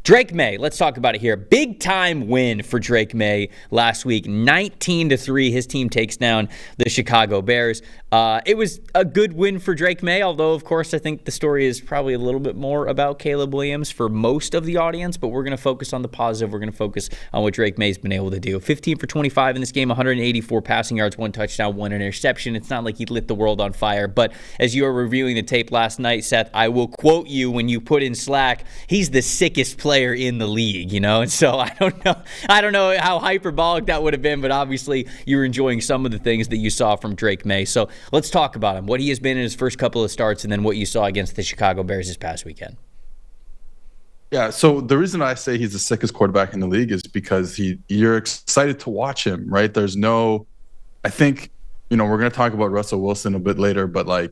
Drake Maye, let's talk about it here. Big time win for Drake Maye last week, 19-3. His team takes down the Chicago Bears. It was a good win for Drake Maye, although, of course, I think the story is probably a little bit more about Caleb Williams for most of the audience, but we're going to focus on the positive. We're going to focus on what Drake Maye's been able to do. 15 for 25 in this game, 184 passing yards, 1 touchdown, 1 interception. It's not like he lit the world on fire, but as you were reviewing the tape last night, Seth, I will quote you when you put in Slack, he's the sickest player in the league, and so I don't know how hyperbolic that would have been, but obviously you were enjoying some of the things that you saw from Drake Maye. So let's talk about him, what he has been in his first couple of starts, and then what you saw against the Chicago Bears this past weekend. Yeah, so the reason I say he's the sickest quarterback in the league is because you're excited to watch him, right? I think, we're going to talk about Russell Wilson a bit later, but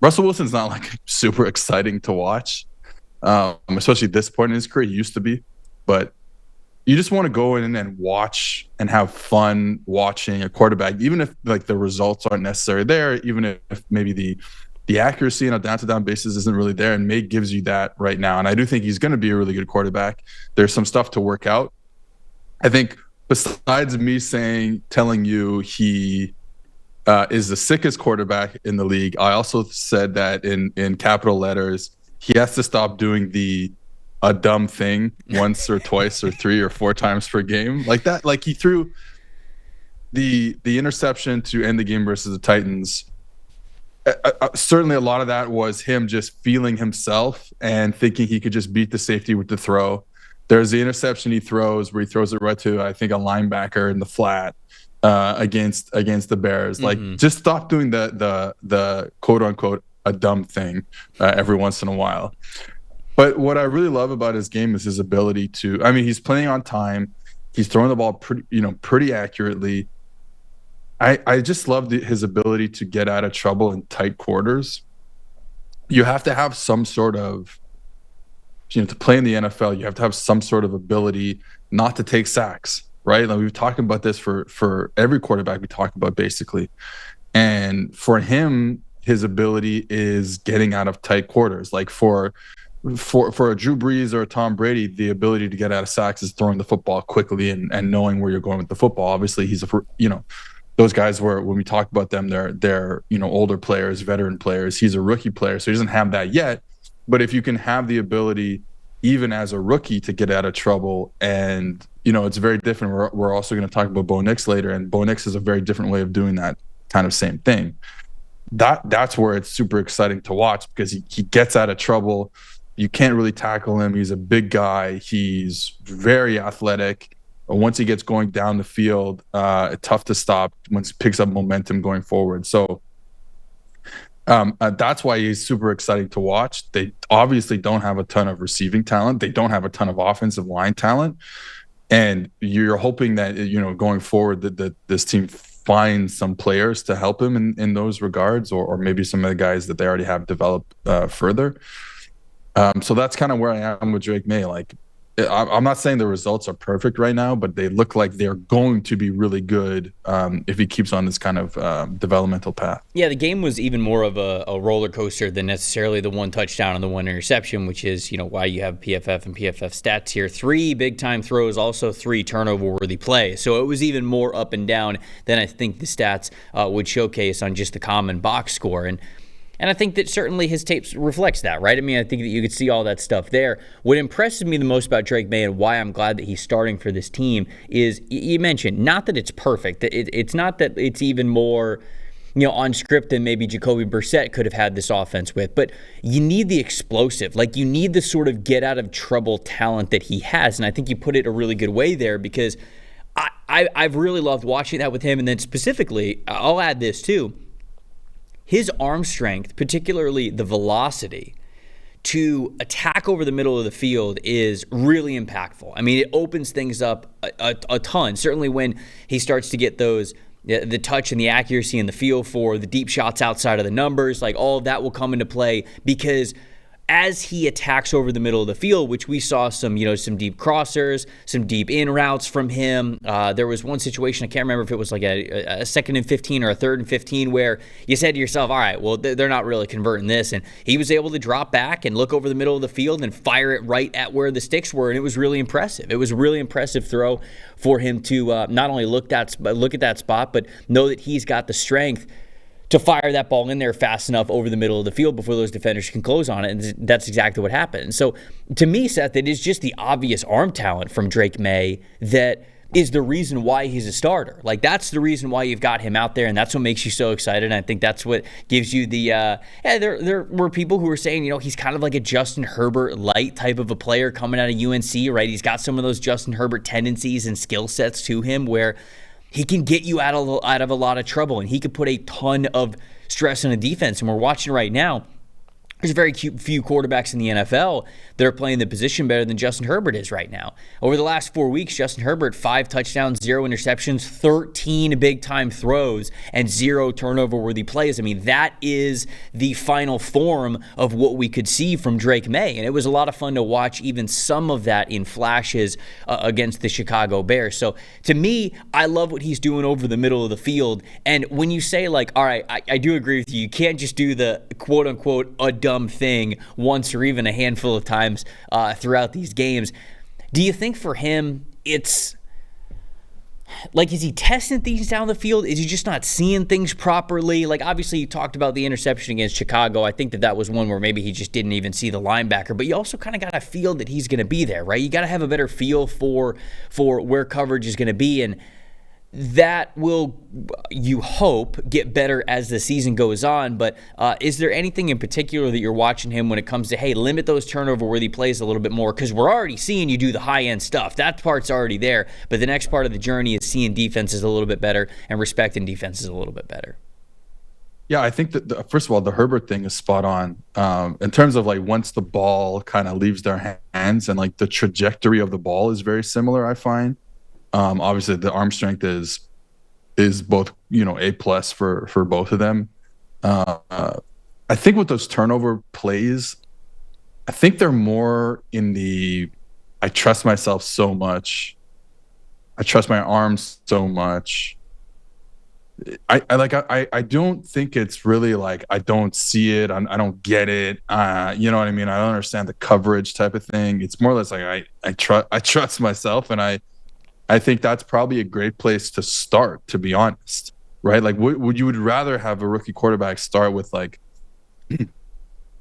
Russell Wilson's not super exciting to watch. Especially at this point in his career. He used to be, but you just want to go in and watch and have fun watching a quarterback, even if the results aren't necessarily there, even if maybe the accuracy on a down-to-down basis isn't really there, and Maye gives you that right now. And I do think he's going to be a really good quarterback. There's some stuff to work out. I think besides me telling you he is the sickest quarterback in the league, I also said that in capital letters, he has to stop doing a dumb thing once or twice or 3 or 4 times per game like that. He threw the interception to end the game versus the Titans. Certainly a lot of that was him just feeling himself and thinking he could just beat the safety with the throw. There's the interception he throws where he throws it right to, I think, a linebacker in the flat against the Bears. Just stop doing the quote unquote a dumb thing every once in a while. But what I really love about his game is his ability to, he's playing on time. He's throwing the ball pretty accurately. I just love his ability to get out of trouble in tight quarters. You have to have some sort of, to play in the NFL, you have to have some sort of ability not to take sacks, right? We've talked about this for every quarterback we talk about basically. And for him, his ability is getting out of tight quarters. For a Drew Brees or a Tom Brady, the ability to get out of sacks is throwing the football quickly and knowing where you're going with the football. Obviously, he's those guys when we talk about them, they're older players, veteran players. He's a rookie player, so he doesn't have that yet. But if you can have the ability, even as a rookie, to get out of trouble, and it's very different. We're also going to talk about Bo Nix later, and Bo Nix has a very different way of doing that kind of same thing. That's where it's super exciting to watch because he gets out of trouble. You can't really tackle him. He's a big guy. He's very athletic. Once he gets going down the field, tough to stop once he picks up momentum going forward. So that's why he's super exciting to watch. They obviously don't have a ton of receiving talent. They don't have a ton of offensive line talent. And you're hoping that, going forward that this team find some players to help him in those regards, or maybe some of the guys that they already have developed further. So that's kind of where I am with Drake Maye. I'm not saying the results are perfect right now, but they look like they're going to be really good if he keeps on this kind of developmental path. Yeah, the game was even more of a roller coaster than necessarily the 1 touchdown and the 1 interception, which is, why you have PFF and PFF stats here. 3 big-time throws, also 3 turnover-worthy plays. So it was even more up and down than I think the stats would showcase on just the common box score. And I think that certainly his tape reflects that, right? I think that you could see all that stuff there. What impresses me the most about Drake Maye and why I'm glad that he's starting for this team is, you mentioned, not that it's perfect. It's not that it's even more, on script than maybe Jacoby Brissett could have had this offense with, but you need the explosive. You need the sort of get out of trouble talent that he has. And I think you put it a really good way there because I've really loved watching that with him. And then specifically, I'll add this too. His arm strength, particularly the velocity to attack over the middle of the field, is really impactful. It opens things up a ton. Certainly when he starts to get those, the touch and the accuracy and the feel for the deep shots outside of the numbers, all of that will come into play because as he attacks over the middle of the field, which we saw some deep crossers, some deep in routes from him. There was one situation, I can't remember if it was like a 2nd and 15 or a 3rd and 15, where you said to yourself, all right, well, they're not really converting this. And he was able to drop back and look over the middle of the field and fire it right at where the sticks were. And it was really impressive. It was a really impressive throw for him to not only look at that spot, but know that he's got the strength to fire that ball in there fast enough over the middle of the field before those defenders can close on it. And that's exactly what happened. So to me, Seth, it is just the obvious arm talent from Drake Maye that is the reason why he's a starter. Like, that's the reason why you've got him out there, and that's what makes you so excited. And I think that's what gives you the there were people who were saying, he's kind of like a Justin Herbert light type of a player coming out of UNC, right? He's got some of those Justin Herbert tendencies and skill sets to him where he can get you out of a lot of trouble, and he could put a ton of stress on a defense. And we're watching right now, there's very few quarterbacks in the NFL that are playing the position better than Justin Herbert is right now. Over the last 4 weeks, Justin Herbert, 5 touchdowns, 0 interceptions, 13 big-time throws, and 0 turnover-worthy plays. I mean, that is the final form of what we could see from Drake Maye. And it was a lot of fun to watch even some of that in flashes against the Chicago Bears. So to me, I love what he's doing over the middle of the field. And when you say, like, all right, I do agree with you. You can't just do the quote-unquote a dumb thing once or even a handful of times throughout these games. Do you think for him it's like, is he testing things down the field? Is he just not seeing things properly? Like, obviously you talked about the interception against Chicago. I think that was one where maybe he just didn't even see the linebacker, but you also kind of got to feel that he's going to be there, right? You got to have a better feel for where coverage is going to be, and that will, you hope, get better as the season goes on. But is there anything in particular that you're watching him when it comes to, hey, limit those turnover-worthy plays a little bit more? Because we're already seeing you do the high-end stuff. That part's already there. But the next part of the journey is seeing defenses a little bit better and respecting defenses a little bit better. Yeah, I think that, first of all, the Herbert thing is spot on. In terms of, like, once the ball kind of leaves their hands, and, like, the trajectory of the ball is very similar, I find. Obviously, the arm strength is both, A+ for both of them. I think with those turnover plays, I think they're more in the I trust myself so much. I trust my arms so much. I don't think it's really like I don't see it. I don't get it. You know what I mean? I don't understand the coverage type of thing. It's more or less like I trust myself, and I think that's probably a great place to start, to be honest, right? Like, would you rather have a rookie quarterback start with, like,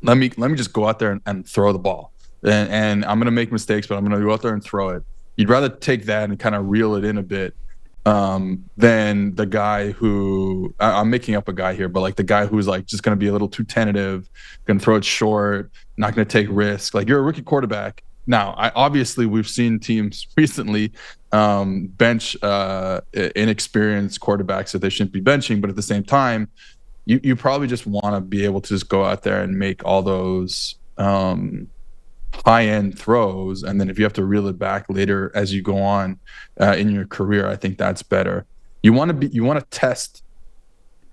let me just go out there and throw the ball, and I'm gonna make mistakes, but I'm gonna go out there and throw it. You'd rather take that and kind of reel it in a bit than the guy who, I'm making up a guy here, but like the guy who's like just gonna be a little too tentative, gonna throw it short, not gonna take risks. Like, you're a rookie quarterback. Now, obviously we've seen teams recently bench inexperienced quarterbacks that they shouldn't be benching, but at the same time, you probably just want to be able to just go out there and make all those high-end throws, and then if you have to reel it back later as you go on in your career, I think that's better. You want to test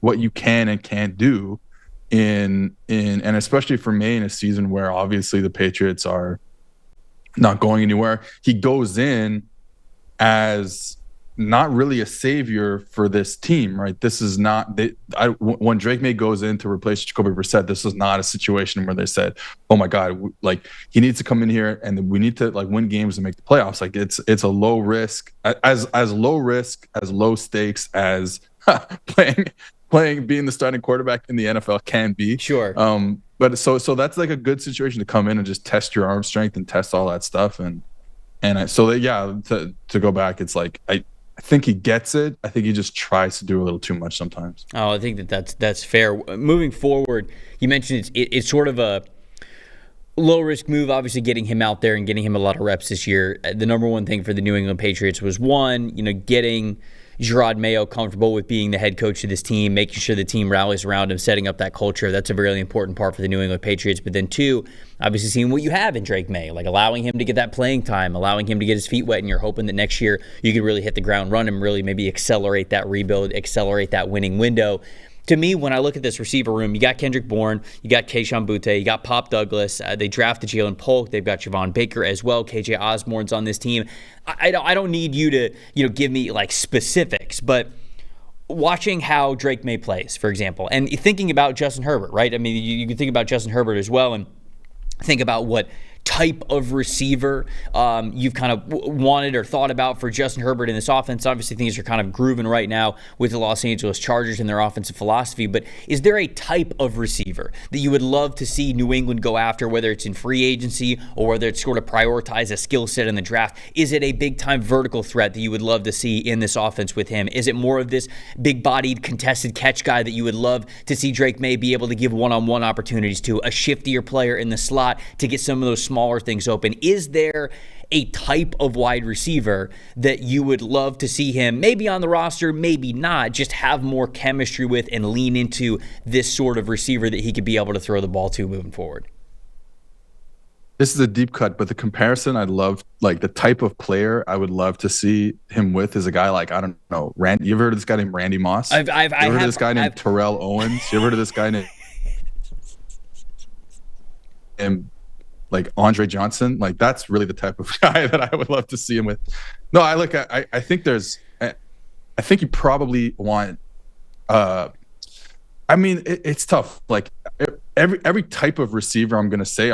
what you can and can't do and especially for Maye in a season where obviously the Patriots are not going anywhere. He goes in as not really a savior for this team, right? This is not when Drake Maye goes in to replace Jacoby Brissett, this is not a situation where they said, "Oh my God, like he needs to come in here and we need to like win games and make the playoffs." Like it's a low risk, as low risk, as low stakes as playing being the starting quarterback in the NFL can be. Sure. But so that's like a good situation to come in and just test your arm strength and test all that stuff. To go back, it's like I think he gets it. I think he just tries to do a little too much sometimes. Oh, I think that's fair. Moving forward, you mentioned it's sort of a low risk move, obviously getting him out there and getting him a lot of reps this year. The number one thing for the New England Patriots was getting Gerard Mayo comfortable with being the head coach of this team, making sure the team rallies around him, setting up that culture. That's a really important part for the New England Patriots. But then two, obviously seeing what you have in Drake Maye, like allowing him to get that playing time, allowing him to get his feet wet, and you're hoping that next year you can really hit the ground running, really maybe accelerate that rebuild, accelerate that winning window. to me, when I look at this receiver room, you got Kendrick Bourne, you got Kayshon Boutte, you got Pop Douglas. They drafted Jalen Polk. They've got Javon Baker as well. KJ Osborne's on this team. I don't need you to give me like specifics, but watching how Drake Maye plays, for example, and thinking about Justin Herbert, right? I mean, you can think about Justin Herbert as well, and think about what type of receiver you've kind of wanted or thought about for Justin Herbert in this offense. Obviously, things are kind of grooving right now with the Los Angeles Chargers and their offensive philosophy, but is there a type of receiver that you would love to see New England go after, whether it's in free agency or whether it's sort of prioritize a skill set in the draft? Is it a big-time vertical threat that you would love to see in this offense with him? Is it more of this big-bodied, contested catch guy that you would love to see Drake Maye be able to give one-on-one opportunities to, a shiftier player in the slot to get some of those smaller things open? Is there a type of wide receiver that you would love to see him maybe on the roster, maybe not, just have more chemistry with and lean into this sort of receiver that he could be able to throw the ball to moving forward? This is a deep cut, but the comparison I love, like the type of player I would love to see him with is a guy like, I don't know, Randy. You ever heard of this guy named Randy Moss? I've heard of this guy named Terrell Owens? You ever heard of this guy named like Andre Johnson? Like, that's really the type of guy that I would love to see him with. No, I think I think you probably want, I mean, it's tough. Like every type of receiver I'm going to say,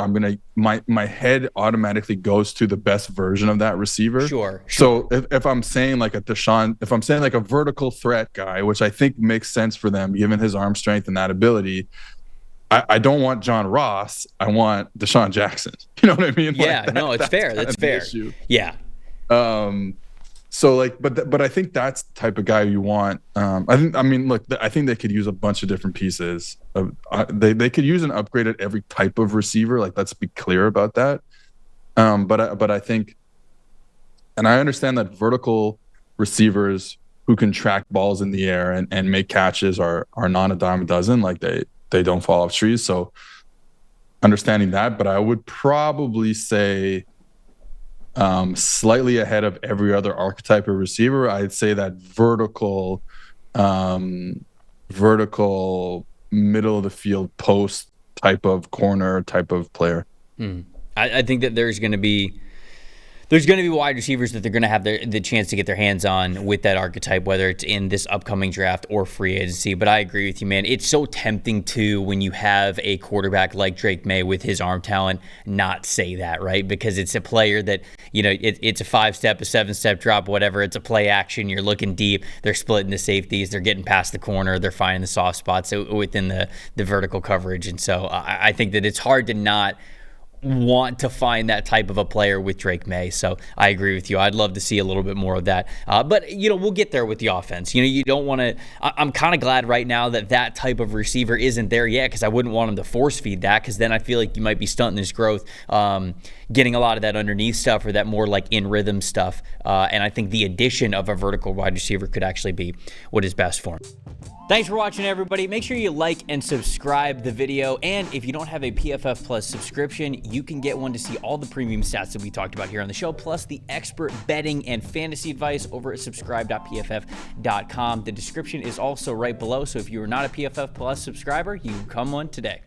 my head automatically goes to the best version of that receiver. Sure. So if I'm saying like if I'm saying like a vertical threat guy, which I think makes sense for them given his arm strength and that ability, I don't want John Ross. I want Deshaun Jackson. You know what I mean? Yeah, like no, it's fair. That's fair. Yeah. So like, but I think that's the type of guy you want. I mean, look, I think they could use a bunch of different pieces. They could use an upgrade at every type of receiver. Like, let's be clear about that. But I think, and I understand that vertical receivers who can track balls in the air and make catches are not a dime a dozen. Like they don't fall off trees. So understanding that, but I would probably say slightly ahead of every other archetype of receiver, I'd say that vertical middle of the field post type of corner type of player. I think that there's going to be wide receivers that they're going to have the chance to get their hands on with that archetype, whether it's in this upcoming draft or free agency. But I agree with you, man. It's so tempting to, when you have a quarterback like Drake Maye with his arm talent, not say that, right? Because it's a player that, it's a 5-step, a 7-step drop, whatever. It's a play action. You're looking deep. They're splitting the safeties. They're getting past the corner. They're finding the soft spots within the vertical coverage. And so I think that it's hard to not want to find that type of a player with Drake Maye. So I agree with you. I'd love to see a little bit more of that. But, we'll get there with the offense. You don't want to – I'm kind of glad right now that type of receiver isn't there yet, because I wouldn't want him to force feed that, because then I feel like you might be stunting his growth, getting a lot of that underneath stuff or that more like in rhythm stuff. And I think the addition of a vertical wide receiver could actually be what is best for him. Thanks for watching, everybody. Make sure you like and subscribe the video. And if you don't have a PFF Plus subscription, you can get one to see all the premium stats that we talked about here on the show, plus the expert betting and fantasy advice over at subscribe.pff.com. The description is also right below, so if you are not a PFF Plus subscriber, you can become one today.